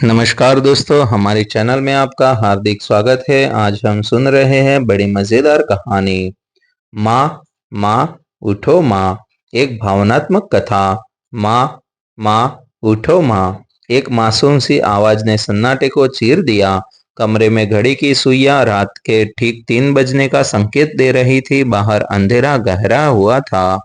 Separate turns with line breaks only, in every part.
नमस्कार दोस्तों, हमारे चैनल में आपका हार्दिक स्वागत है। आज हम सुन रहे हैं बड़ी मजेदार कहानी माँ माँ उठो माँ। एक भावनात्मक कथा। माँ माँ उठो माँ। एक मासूम सी आवाज ने सन्नाटे को चीर दिया। कमरे में घड़ी की सुइयां रात के ठीक 3 बजने का संकेत दे रही थी। बाहर अंधेरा गहरा हुआ था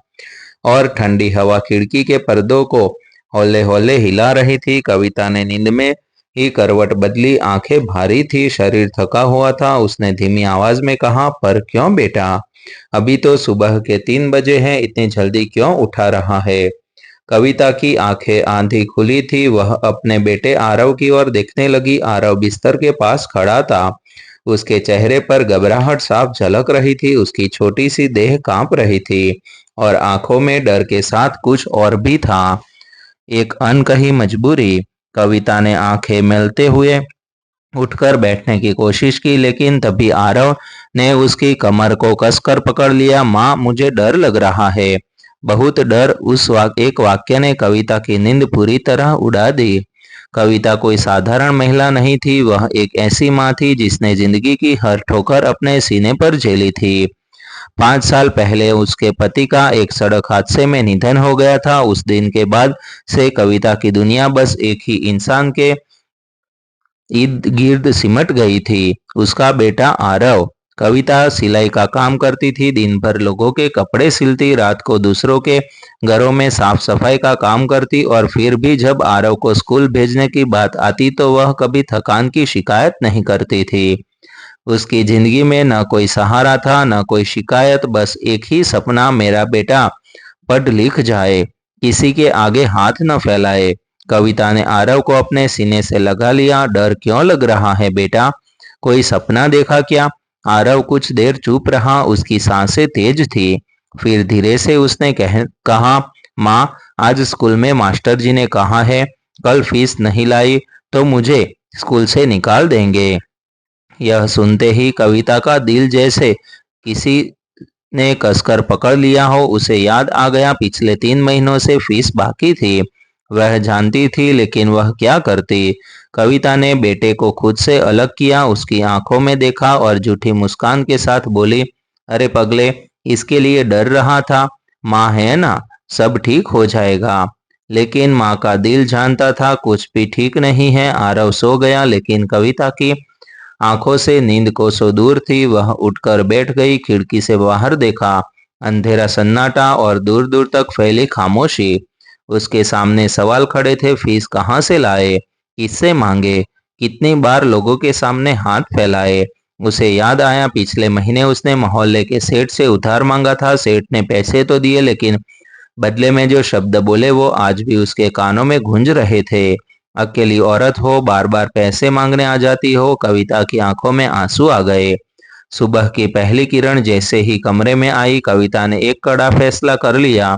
और ठंडी हवा खिड़की के पर्दों को हौले हौले हिला रही थी। कविता ने नींद में ही करवट बदली। आंखें भारी थी, शरीर थका हुआ था। उसने धीमी आवाज में कहा, पर क्यों बेटा? अभी तो सुबह के 3 बजे हैं, इतनी जल्दी क्यों उठा रहा है? कविता की आंखें आंधी खुली थी। वह अपने बेटे आरव की ओर देखने लगी। आरव बिस्तर के पास खड़ा था। उसके चेहरे पर घबराहट साफ झलक रही थी। उसकी छोटी सी देह कांप रही थी और आंखों में डर के साथ कुछ और भी था, एक अनकही मजबूरी। कविता ने आंखें मेलते हुए उठकर बैठने की कोशिश की, लेकिन तभी आरव ने उसकी कमर को कसकर पकड़ लिया। माँ, मुझे डर लग रहा है, बहुत डर। एक वाक्य ने कविता की नींद पूरी तरह उड़ा दी। कविता कोई साधारण महिला नहीं थी। वह एक ऐसी माँ थी जिसने जिंदगी की हर ठोकर अपने सीने पर झेली थी। 5 साल पहले उसके पति का एक सड़क हादसे में निधन हो गया था। उस दिन के बाद से कविता की दुनिया बस एक ही इंसान के इर्द गिर्द सिमट गई थी, उसका बेटा आरव। कविता सिलाई का काम करती थी, दिन भर लोगों के कपड़े सिलती, रात को दूसरों के घरों में साफ सफाई का काम करती, और फिर भी जब आरव को स्कूल भेजने की बात आती तो वह कभी थकान की शिकायत नहीं करती थी। उसकी जिंदगी में न कोई सहारा था, न कोई शिकायत, बस एक ही सपना, मेरा बेटा पढ़ लिख जाए, किसी के आगे हाथ न फैलाए। कविता ने आरव को अपने सीने से लगा लिया। डर क्यों लग रहा है बेटा? कोई सपना देखा क्या? आरव कुछ देर चुप रहा, उसकी सांसें तेज थी। फिर धीरे से उसने कहा, माँ, आज स्कूल में मास्टर जी ने कहा है कल फीस नहीं लाई तो मुझे स्कूल से निकाल देंगे। यह सुनते ही कविता का दिल जैसे किसी ने कसकर पकड़ लिया हो। उसे याद आ गया, पिछले 3 महीनों से फीस बाकी थी। वह जानती थी, लेकिन वह क्या करती? कविता ने बेटे को खुद से अलग किया, उसकी आंखों में देखा और झूठी मुस्कान के साथ बोली, अरे पगले, इसके लिए डर रहा था? माँ है ना, सब ठीक हो जाएगा। लेकिन माँ का दिल जानता था कुछ भी ठीक नहीं है। आरव सो गया, लेकिन कविता की आंखों से नींद कोसों दूर थी। वह उठकर बैठ गई, खिड़की से बाहर देखा, अंधेरा, सन्नाटा और दूर दूर तक फैली खामोशी। उसके सामने सवाल खड़े थे, फीस कहाँ से लाए, किससे मांगे, कितनी बार लोगों के सामने हाथ फैलाए। उसे याद आया, पिछले महीने उसने मोहल्ले के सेठ से उधार मांगा था। सेठ ने पैसे तो दिए, लेकिन बदले में जो शब्द बोले वो आज भी उसके कानों में गूंज रहे थे। अकेली औरत हो, बार बार पैसे मांगने आ जाती हो। कविता की आंखों में आंसू आ गए। सुबह की पहली किरण जैसे ही कमरे में आई, कविता ने एक कड़ा फैसला कर लिया।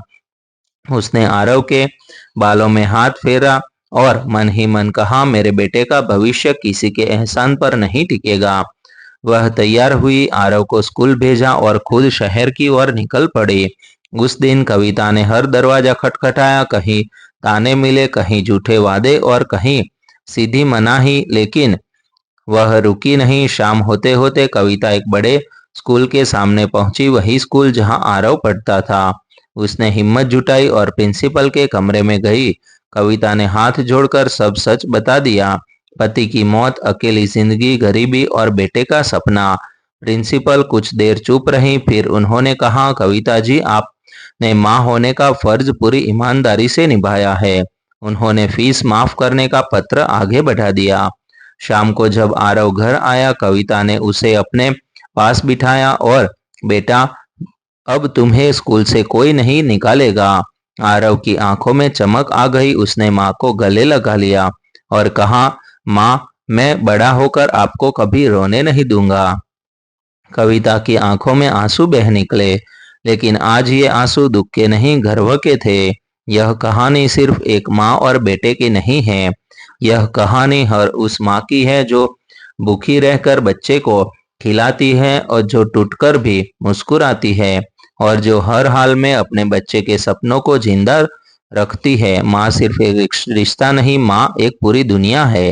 उसने आरव के बालों में हाथ फेरा और मन ही मन कहा, मेरे बेटे का भविष्य किसी के एहसान पर नहीं टिकेगा। वह तैयार हुई, आरव को स्कूल भेजा और खुद शहर की ओर निकल पड़ी। उस दिन कविता ने हर दरवाजा खटखटाया, कहीं ताने मिले, कहीं झूठे वादे और कहीं सीधी मनाही, लेकिन वह रुकी नहीं। शाम होते होते कविता एक बड़े स्कूल के सामने पहुंची, वही स्कूल जहां आरव पढ़ता था। उसने हिम्मत जुटाई और प्रिंसिपल के कमरे में गई। कविता ने हाथ जोड़कर सब सच बता दिया, पति की मौत, अकेली जिंदगी, गरीबी और बेटे का सपना। प्रिंसिपल कुछ देर चुप रही, फिर उन्होंने कहा, कविता जी, आपने माँ होने का फर्ज पूरी ईमानदारी से निभाया है। उन्होंने फीस माफ करने का पत्र आगे बढ़ा दिया। शाम को जब आरव घर आया, कविता ने उसे अपने पास बिठाया और, बेटा, अब तुम्हें स्कूल से कोई नहीं निकालेगा। आरव की आंखों में चमक आ गई। उसने माँ को गले लगा लिया और कहा, माँ, मैं बड़ा होकर आपको कभी रोने नहीं दूंगा। कविता की आंखों में आंसू बह निकले, लेकिन आज ये आंसू दुख के नहीं, गर्व के थे। यह कहानी सिर्फ एक माँ और बेटे की नहीं है, यह कहानी हर उस माँ की है जो भूखी रहकर बच्चे को खिलाती है, और जो टूटकर भी मुस्कुराती है, और जो हर हाल में अपने बच्चे के सपनों को जिंदा रखती है। माँ सिर्फ एक रिश्ता नहीं, माँ एक पूरी दुनिया है।